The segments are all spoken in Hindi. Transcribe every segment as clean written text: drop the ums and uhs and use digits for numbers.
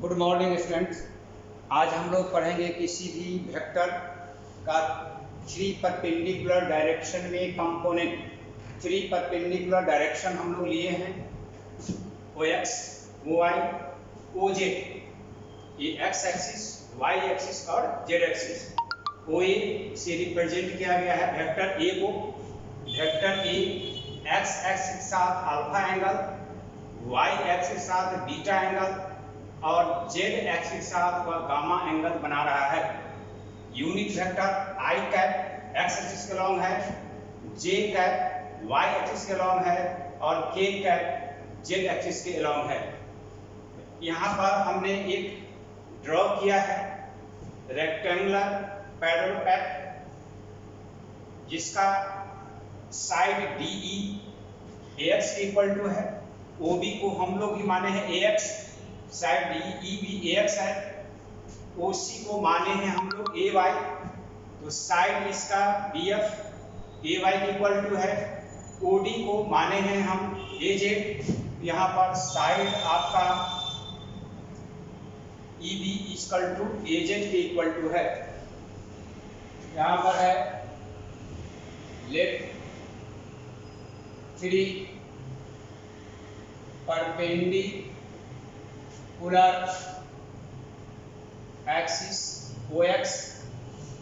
Good morning students. आज हम लोग पढ़ेंगे किसी भी वेक्टर का थ्री परपेंडिकुलर डायरेक्शन में कंपोनेंट। थ्री परपेंडिकुलर डायरेक्शन हम लोग लिए हैं O X, O Y, O Z. ये एक्स एक्सिस, वाई एक्सिस और जेड एक्सिस। ओ ए से रिप्रेजेंट किया गया है वेक्टर ए को। वेक्टर ए एक्स एक्सिस के साथ अल्फा एंगल, वाई एक्सिस के साथ बीटा एंगल और जेड एक्सिस के साथ वह गामा एंगल बना रहा है। Unit vector I cap x axis के लॉन्ग है, जे कैप वाई एक्सिस के लॉन्ग है और के कैप जेड एक्सिस के लॉन्ग है। यहाँ पर हमने एक ड्रॉ किया है रेक्टेंगुलर पैरेललोपैड जिसका side DE AX equal to है। OB को हम लोग ही माने हैं AX, साइड DE भी AX है। OC को माने हैं हम लोग AY, तो साइड इसका BF AY इक्वल टू है। OD को माने हैं हम AZ, यहाँ पर साइड आपका EB इक्वल टू AZ के इक्वल टू है। यहाँ पर है late three perpendicular axis OX,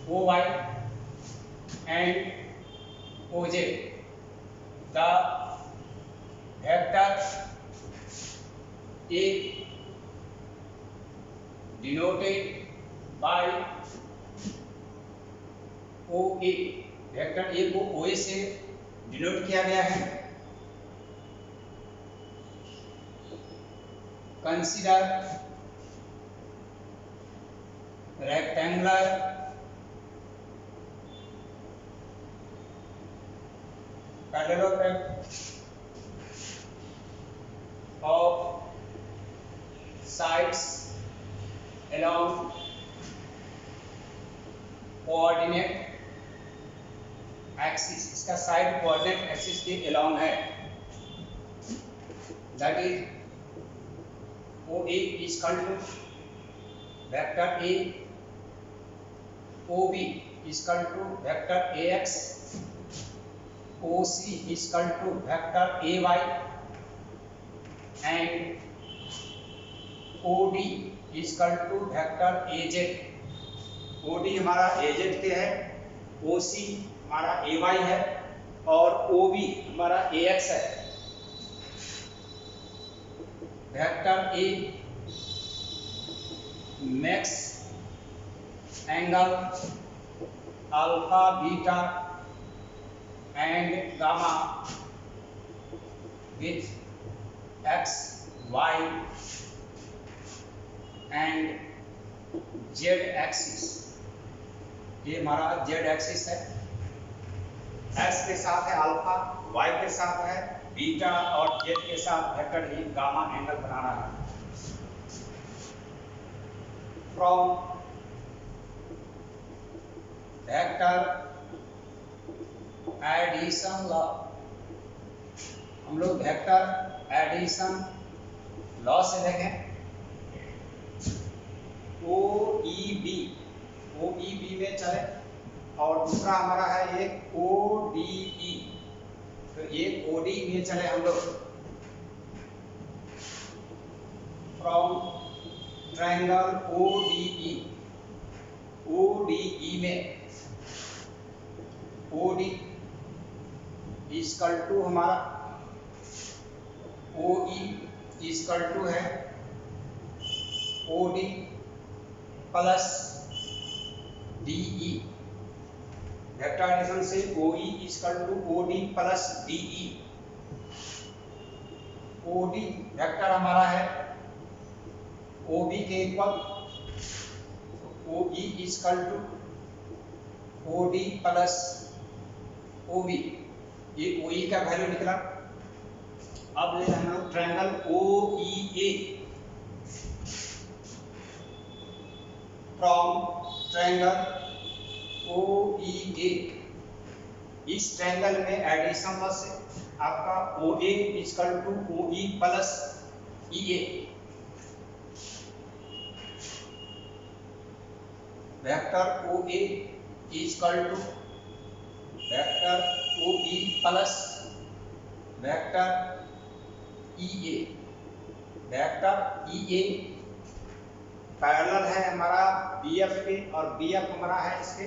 OY and OJ. The vector A denoted by OA, vector A को OA से डिनोट किया गया है। Consider rectangular parallelogram of sides along coordinate axis। इसका साइड कोऑर्डिनेट एक्सिस के along है। that is OA is equal to vector A, OB is equal to vector AX, OC is equal to vector AY and OD is equal to vector AZ। OD हमारा AZ के है, OC हमारा AY है और OB हमारा AX है। Vector A makes angle alpha, beta and gamma with x, y and z axis। ये हमारा z एक्सिस है। x के साथ है अल्फा, y के साथ है बीटा और z के साथ वेक्टर ही गामा एंगल बना रहा है। फ्रॉम वेक्टर एडिशन लॉ, हम लोग वेक्टर एडिशन लॉ से देखें। OEB में चले और दूसरा हमारा है एक ODE, तो एक OD में चले हम लोग। फ्रॉम ट्रायंगल ODE में OD इक्वल टू हमारा OE इक्वल टू है OD plus DE। Vector addition से OE equal to OD plus DE। OD vector हमारा है OB के equal, OE equal to OD plus OB। ये OE का वैल्यू निकला। अब ले हम लोग triangle OEA। From triangle OEA, इस ट्रायंगल में एडिशन से आपका OA equal to OE plus EA। Vector O A equal to vector O B plus vector E A. Vector E A parallel है हमारा बी एफ के और बी एफ हमारा है इसके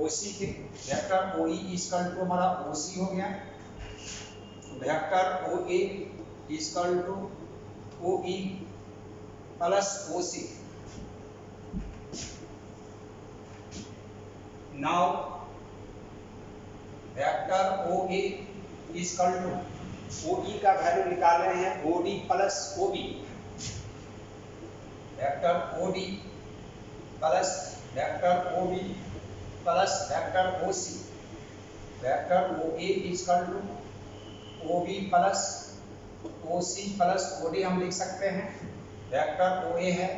ओ सी के। Vector O E equal to हमारा ओ सी हो गया। Vector O A equal to O E plus O C. Now vector O A equal to O E का वैल्यू निकाल रहे हैं O D plus O B. Vector O D plus vector O B plus vector O C. Vector O A equal to O B plus O C plus O D हम लिख सकते हैं। वेक्टर ओ ए है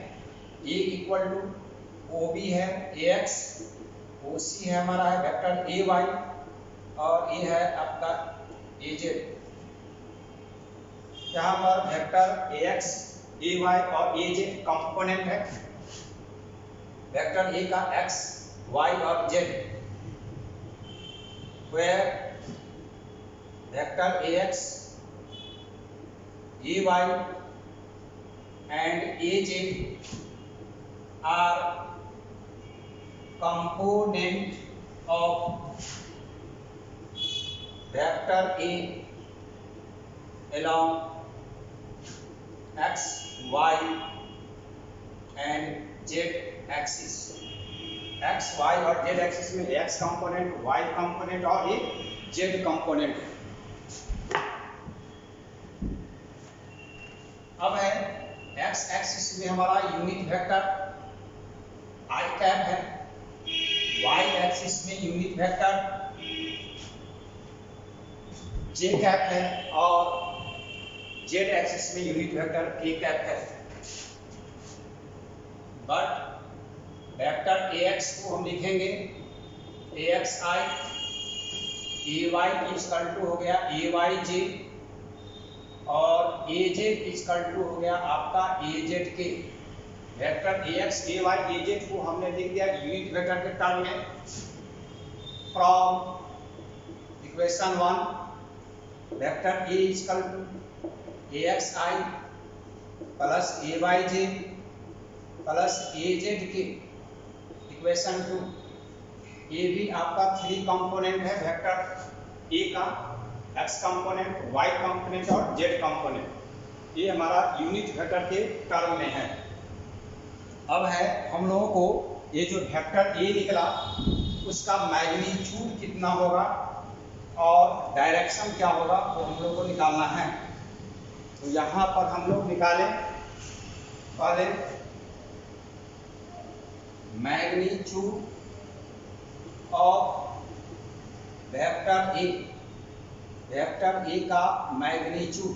ए इक्वल टू ओ बी है ए एक्स, ओ सी है हमारा है वेक्टर ए वाई और ये है आपका ए जेड। यहाँ पर vector A X A Y और ए जेड कंपोनेंट है। वेक्टर ए का एक्स वाई और Z where vector ax ay and az are component of vector a along x y and z axis। X Y और जेड एक्सिस में एक्स कंपोनेंट, वाई कंपोनेंट और एक जेड कंपोनेंट। अब है एक्स एक्सिस में हमारा यूनिट वेक्टर आई कैप है, वाई एक्सिस में यूनिट वेक्टर जे कैप है और जेड एक्सिस में यूनिट वेक्टर के कैप है। बट वेक्टर ax को हम लिखेंगे ax i, ay equal to हो गया ay j और az इक्वल टू हो गया आपका az के। वेक्टर ax ay az को हमने लिख दिया यूनिट वेक्टर के टर्म में। From equation 1 vector a equal to ax i plus ay j plus az के। इक्वेशन 2 ये भी आपका 3 कंपोनेंट है वेक्टर ए का, एक्स कंपोनेंट, वाई कंपोनेंट और जेड कंपोनेंट। ये हमारा यूनिट वेक्टर के टर्म में है। अब है हम लोगों को ये जो वेक्टर ए निकला उसका मैग्नीट्यूड कितना होगा और डायरेक्शन क्या होगा वो हम लोग को निकालना है। तो यहाँ पर हम लोग निकालें पहले magnitude of vector A. Vector A का मैग्नीट्यूड,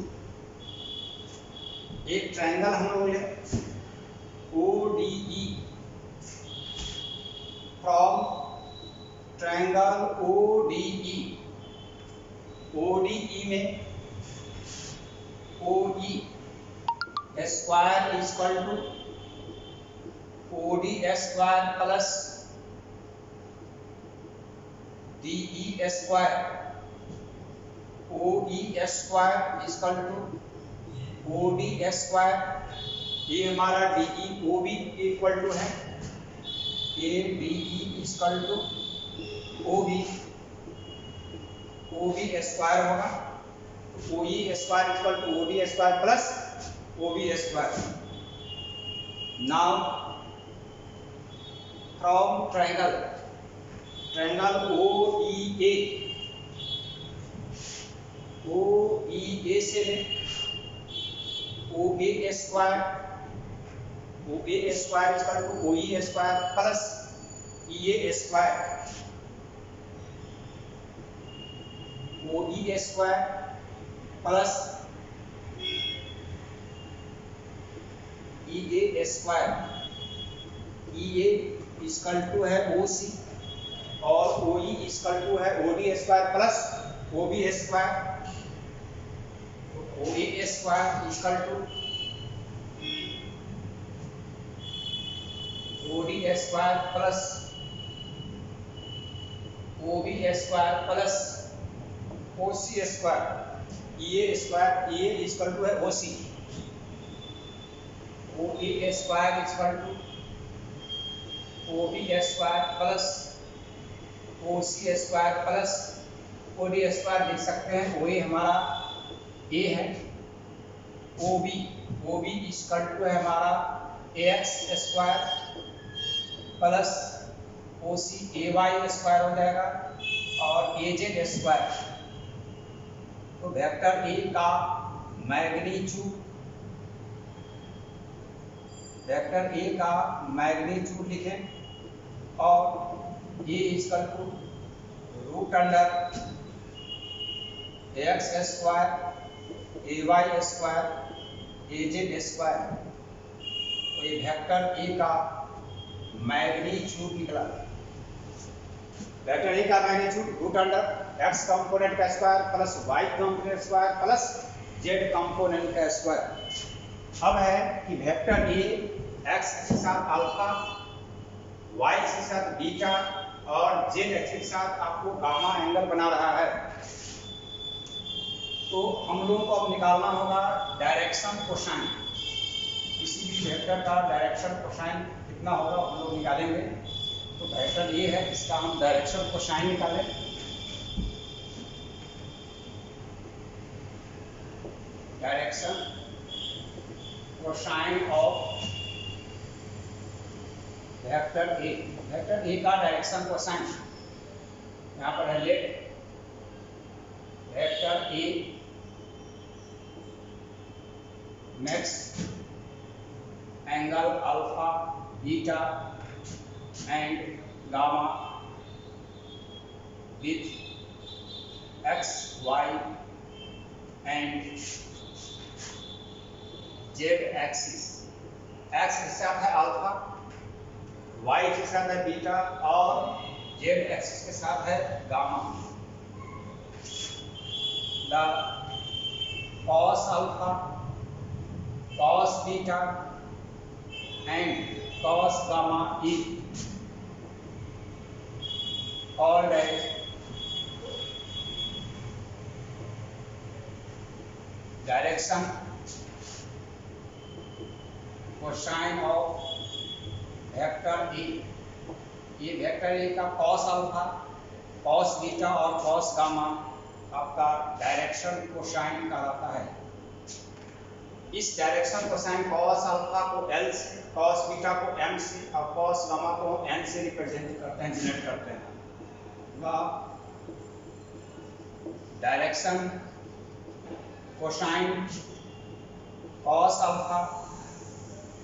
एक ट्रायंगल हम लोग ले ODE, from triangle ODE। ODE में OE square equal to OD square plus DE square, OE square equal to OD square. ये हमारा DE OB इक्वल टू है ABE equal to OB square होगा। OE square equal to OD square plus OB square. Now from triangle OEA से ले OA square equal to OE square plus EA square. OE square plus EA square. EA equal to है OC और OE इक्वल टू है OD square plus OB square. OA square equal to OD square plus OB square plus OC square ये स्क्वायर ये इक्वल टू है OC। OA square equal to OB square plus OC square plus OD square लिख सकते हैं। OA हमारा A है, OB इक्वल टू है हमारा AX square plus OC AY square हो जाएगा और AZ स्क्वायर। तो वेक्टर A का मैग्नीट्यूड लिखें और A equal to root under AX square AY square AZ square. तो ये वेक्टर A का मैग्नीट्यूड निकला। वेक्टर A का magnitude root under x component का square plus y component square plus z component का स्क्वायर। अब है कि वेक्टर A x के साथ अल्फा, y के साथ बीटा और z एक्सिस के साथ आपको गामा एंगल बना रहा है। तो हम लोगों को अब निकालना होगा डायरेक्शन कोसाइन। किसी भी वेक्टर का डायरेक्शन कोसाइन कितना होगा हम लोग निकालेंगे। तो वेक्टर ये है, इसका हम डायरेक्शन कोसाइन निकालें। Direction cosine of vector A. Vector A का डायरेक्शन कोसाइन यहाँ पर है let vector A makes angle alpha beta and gamma with x, y and z axis। x के साथ है अल्फा, y के साथ है बीटा और z एक्सिस के साथ है gamma. The cos alpha, cos beta and cos gamma is called as direction cosine of vector A। ये वेक्टर A का cos अल्फा, cos बीटा और cos गामा आपका डायरेक्शन कोसाइन कहलाता है। इस डायरेक्शन कोसाइन cos अल्फा को L से, cos बीटा को M से और cos गामा को N से रिप्रेजेंट करते हैं, डिनोट करते हैं। Direction cosine cos alpha,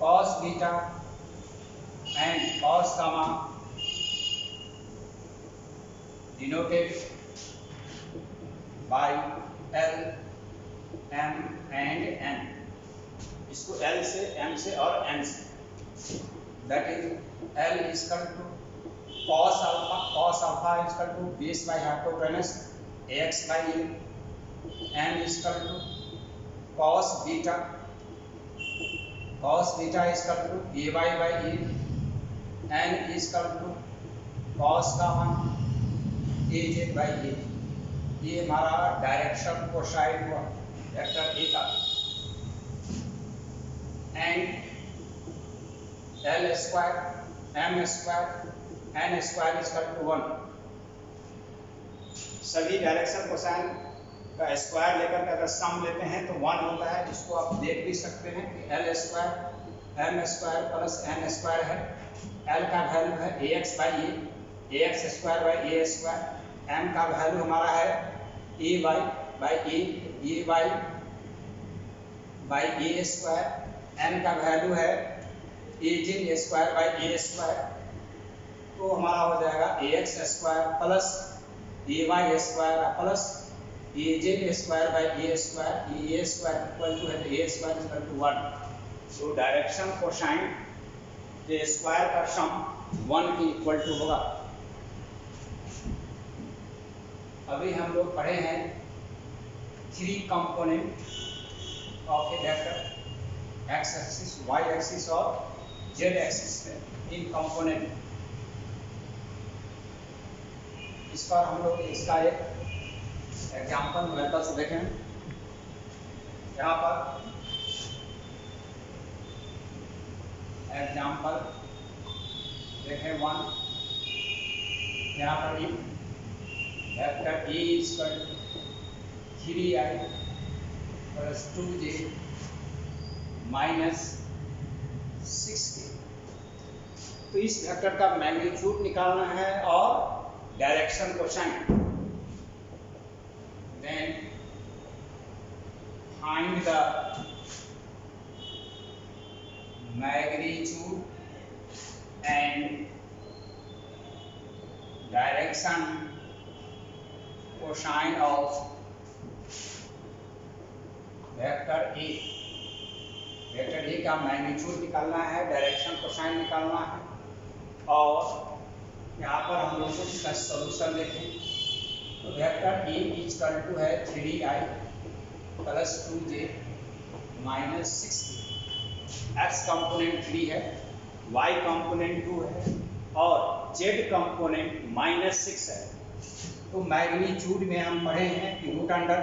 cos beta and cos gamma denoted by L, M and N। इसको L से, M से और N से। That is L equal to cos alpha equal to base by hypotenuse ax by a। M equal to cos beta equal to ay by a। N equal to cos gamma az by a। ये हमारा डायरेक्शन कोसाइन हुआ वेक्टर A का। And L square, M square, N square equal to 1। सभी डायरेक्शन कोसाइन का स्क्वायर लेकर के अगर सम लेते हैं तो 1 होता है। इसको आप देख भी सकते हैं कि L square M square plus N square है। L का वैल्यू है ax by a, ax square by a square. M का वैल्यू हमारा है a by a by a square. N का वैल्यू है az square by a square. तो हमारा हो जाएगा ax square plus ay square plus az square by a square. ये a स्क्वायर इक्वल टू है a स्क्वायर इक्वल टू 1। तो डायरेक्शन कोसाइन के स्क्वायर का सम 1 के इक्वल टू होगा। अभी हम लोग पढ़े हैं 3 component of A vector, x axis, y axis और जेड एक्सिस पे इन कंपोनेंट। इस पर हम लोग इसका एक एग्जाम्पल मेथड से देखें। यहाँ पर एग्जाम्पल देखें 1। यहाँ पर vector A equal 3i plus 2j minus 6k। तो इस वेक्टर का मैग्नीट्यूड निकालना है और direction cosine. Then find the magnitude and direction cosine of vector A. Vector A का मैग्नीट्यूड निकालना है, डायरेक्शन कोसाइन निकालना है। और यहाँ पर हम लोग इसका सॉल्यूशन देखें तो वेक्टर ए इक्वल टू है 3i plus 2j minus 6k। X component 3 है, वाई कंपोनेंट 2 है और जेड कंपोनेंट माइनस 6 है। तो मैग्नीट्यूड में हम पढ़े हैं कि root under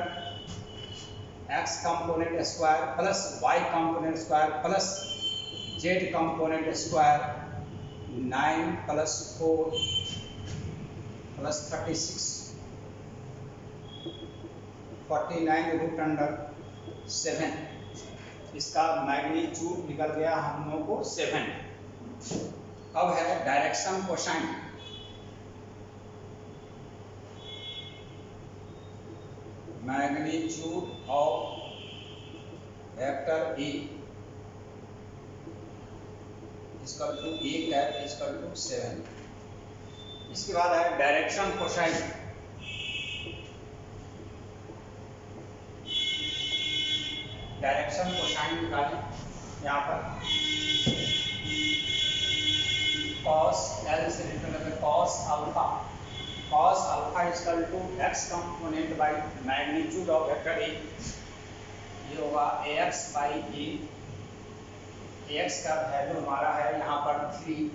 X component square plus Y component square plus Z component square 9 plus 4 plus 36 49 root under 7। इसका मैग्नीट्यूड निकल गया हम लोगों को 7। अब है direction cosine. Magnitude of vector A equal to A cap equal to 7। इसके बाद है डायरेक्शन कोसाइन। डायरेक्शन कोसाइन निकालें। यहाँ पर cos L से रिप्रेजेंट है cos alpha. cos alpha equal to x component by magnitude of vector A. ये होगा ax बाई ए। ax का वैल्यू हमारा है यहाँ पर 3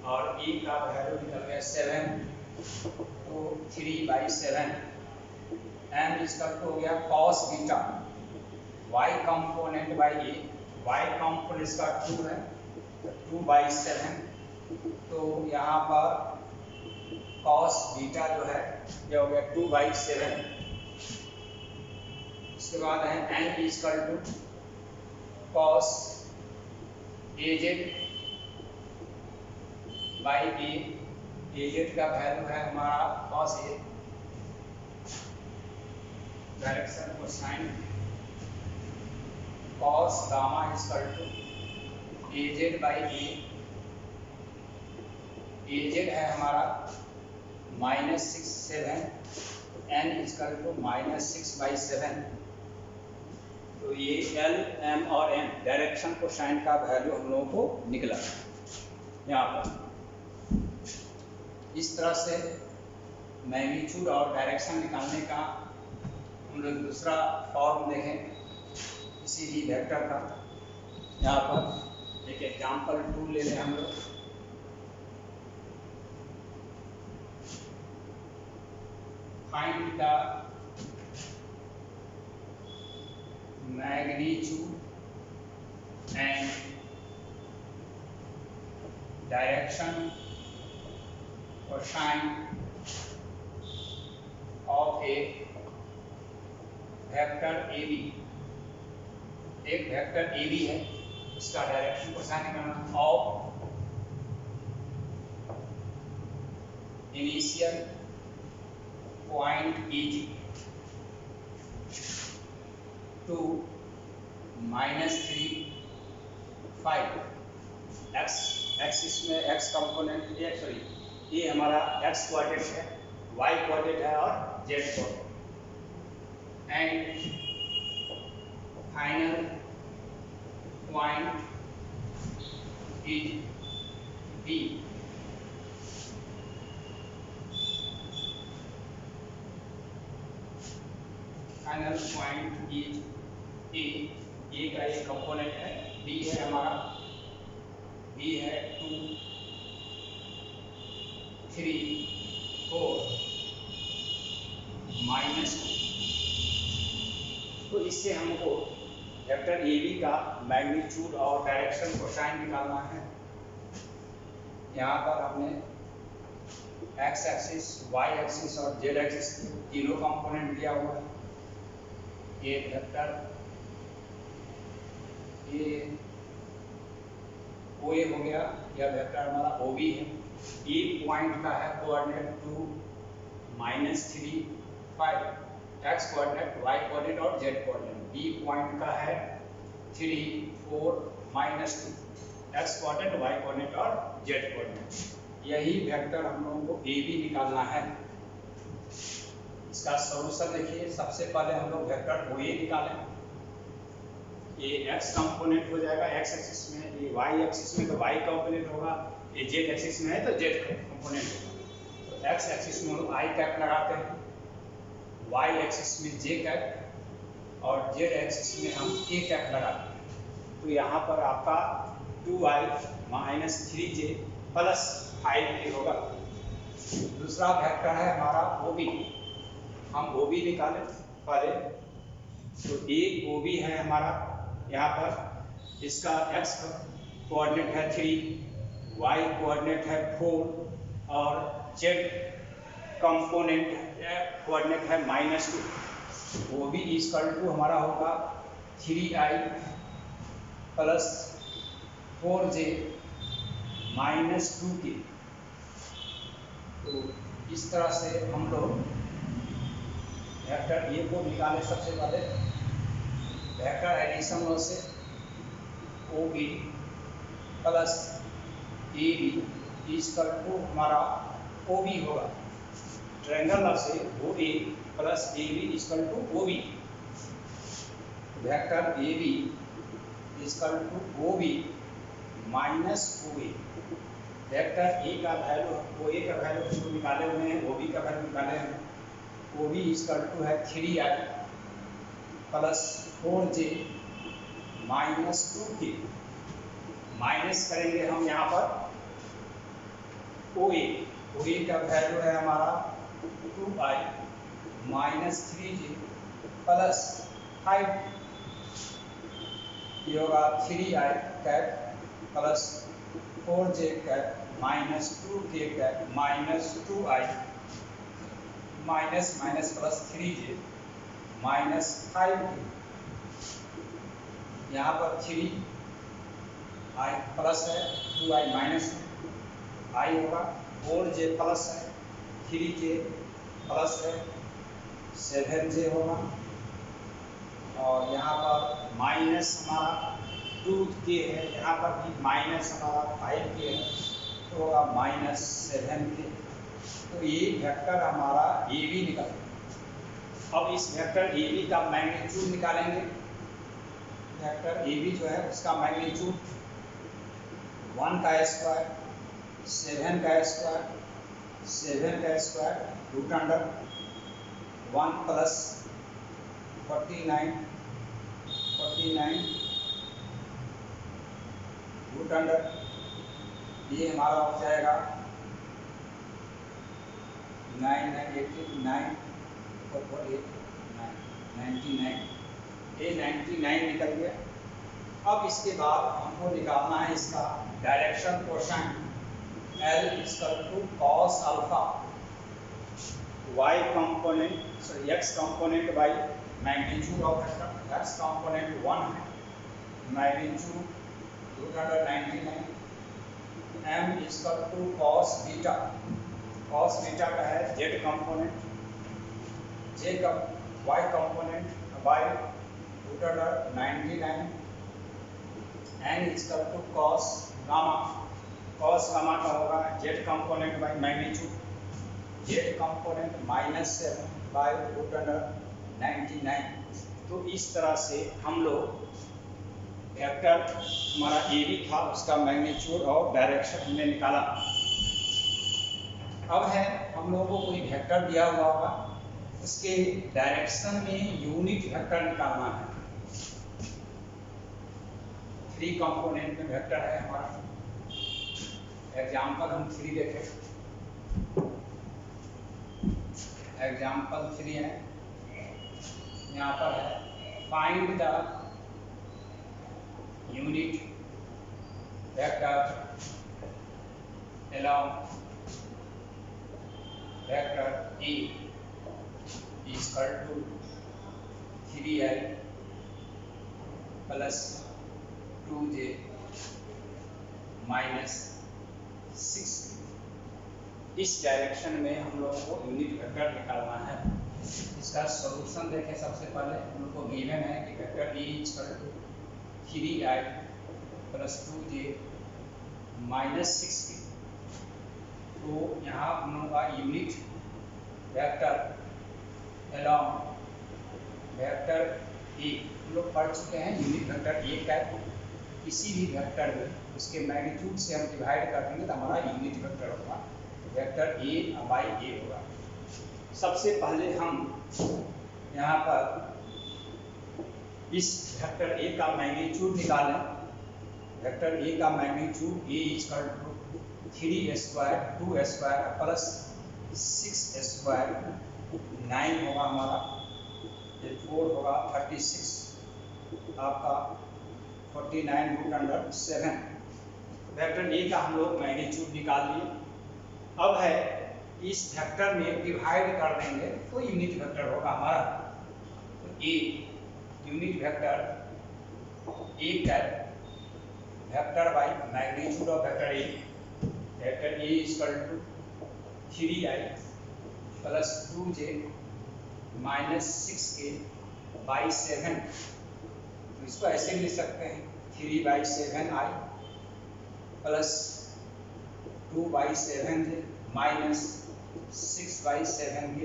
और a का वैल्यू निकल गया 7, तो 3/7। m इक्वल टू हो गया cos beta y component by A. y component इसका 2 है, 2/7। तो यहाँ पर cos बीटा जो है ये हो गया 2/7। इसके बाद है n equal to cos az by A. az का वैल्यू है हमारा cos a। Direction cosine cos gamma equal to az by A. az है हमारा -6 7, n इक्वल टू -6/7। तो ये L, M और N डायरेक्शन कोसाइन का वैल्यू हम लोगों को निकला यहाँ पर। इस तरह से मैग्नीट्यूड और डायरेक्शन निकालने का हम लोग दूसरा फॉर्म देखें किसी भी वेक्टर का। यहाँ पर एक एग्जाम्पल 2 ले लें हम लोग। Find the magnitude and direction cosine of A vector A B. एक वेक्टर ए बी है, इसका डायरेक्शन कोसाइन निकालना of initial point A two -3 5। Axis में एक्स कंपोनेंट ये हमारा एक्स कोऑर्डिनेट है, वाई कोऑर्डिनेट है और Z coordinate. And final point is B. Final point is A. A का एक कंपोनेंट है, बी है हमारा, बी 3 4 -2। तो इससे हमको वेक्टर ए बी का मैग्नीट्यूड और डायरेक्शन कोसाइन निकालना है। यहाँ पर हमने एक्स एक्सिस, वाई एक्सिस और जेड एक्सिस तीनों कंपोनेंट दिया हुआ है। ये वेक्टर ये ओ ए हो गया, यह वेक्टर हमारा ओ बी है। ए पॉइंट का है coordinate 2 -3 5 X coordinate, Y coordinate और जेड कोऑर्डिनेट। बी पॉइंट का है 3 4 -2 एक्स कोऑर्डिनेट, वाई कोऑर्डिनेट और जेड कोऑर्डिनेट। यही वेक्टर हम लोगों को ए बी निकालना है। इसका सॉल्यूशन देखिए, सबसे पहले हम लोग वेक्टर ओ ए निकालें। ये एक्स कंपोनेंट हो जाएगा एक्स एक्सिस में, ये वाई एक्सिस में तो वाई कंपोनेंट होगा, ये जेड एक्सिस में है तो जेड कंपोनेंट होगा। तो एक्स एक्सिस में हम लोग आई कैप लगाते हैं, वाई एक्सिस में जे कैप और जेड एक्सिस में हम के कैप लगाते हैं। तो यहाँ पर आपका 2i - 3j + 5k होगा। दूसरा वेक्टर है हमारा OB। हम OB निकालें पहले। तो एक OB है हमारा, यहाँ पर इसका x कोऑर्डिनेट है 3, y कोऑर्डिनेट है 4 और z कंपोनेंट कोऑर्डिनेट है -2। OB = हमारा होगा 3i + 4j -2k। तो इस तरह से हम लोग वेक्टर ए को निकाले। सबसे पहले वेक्टर एडिशन से OB + AB = हमारा OB होगा। ट्रायंगल से OA + AB = OB। Vector AB = OB - OA। Vector A का वैल्यू, OA का वैल्यू जो निकाले हुए हैं, OB का वैल्यू निकाले हैं। OB = है 3i + 4j -2k। माइनस करेंगे हम यहाँ पर OA का वैल्यू है हमारा 2i - 3j + 5। ये होगा 3i cap + 4j cap -2k cap -2i + 3j -5k। यहाँ पर 3i प्लस है, 2i माइनस है, i होगा, 4j प्लस है, 3j प्लस है, 7j होगा और यहाँ पर माइनस हमारा 2k है, यहाँ पर भी माइनस हमारा 5k है तो होगा -7k। तो ये वेक्टर हमारा ए बी निकल। अब इस वेक्टर ए बी का मैग्नीट्यूड निकालेंगे। वेक्टर ए बी जो है उसका मैग्नीट्यूड 1 का स्क्वायर, 7 का स्क्वायर, 7 का स्क्वायर √1 + 49 √, ये हमारा हो जाएगा 99 ये 99 निकल गया। अब इसके बाद हमको निकालना है इसका direction cosine. L = cos alpha, y component x component by magnitude of x component 1 है, magnitude √99। M = cos beta, cos beta का है z कंपोनेंट, j का y component by √99। N = cos gamma, cos gamma का होगा z component by magnitude, z component -7 by √99। तो इस तरह से हम लोग वेक्टर हमारा ए बी था उसका मैग्नीट्यूड और डायरेक्शन हमने निकाला। अब है हम लोगों को कोई वेक्टर दिया हुआ होगा, उसके डायरेक्शन में यूनिट वेक्टर निकालना है। 3 कंपोनेंट में वेक्टर है हमारा। एग्जाम्पल हम 3 देखें। एग्जाम्पल 3 है, यहाँ पर है find the unit vector along vector A is equal to 3i plus 2j minus 6। इस डायरेक्शन में हम लोगों को यूनिट वेक्टर निकालना है। इसका सॉल्यूशन देखें। सबसे पहले हम लोग को गिवन है कि vector A is equal to 3i plus 2j minus 6। तो यहाँ हम लोग का unit vector along vector A हम लोग पढ़ चुके हैं। यूनिट वेक्टर ए का किसी भी वेक्टर में उसके मैग्नीट्यूड से हम डिवाइड कर देंगे तो हमारा यूनिट वेक्टर होगा, वेक्टर ए बाई ए होगा। सबसे पहले हम यहाँ पर इस वेक्टर ए का मैग्नीट्यूड निकालें। वेक्टर ए का magnitude A is equal to 3 square 2 square plus 6 square 9 होगा हमारा, ये 4 होगा 36 आपका 49√7। वेक्टर ए का हम लोग मैग्नीट्यूड निकाल लिए। अब है इस वेक्टर में डिवाइड कर देंगे तो यूनिट वेक्टर होगा हमारा। तो A unit vector A cap vector by magnitude of vector A, vector A is equal to 3i plus 2j minus 6k by 7। तो इसको ऐसे लिख सकते हैं 3/7i plus 2/7j minus 6/7k।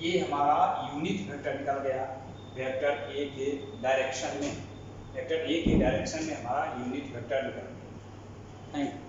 ये हमारा यूनिट वेक्टर निकल गया वेक्टर ए के डायरेक्शन में। वेक्टर ए के डायरेक्शन में हमारा यूनिट वेक्टर निकल गया। Thank you.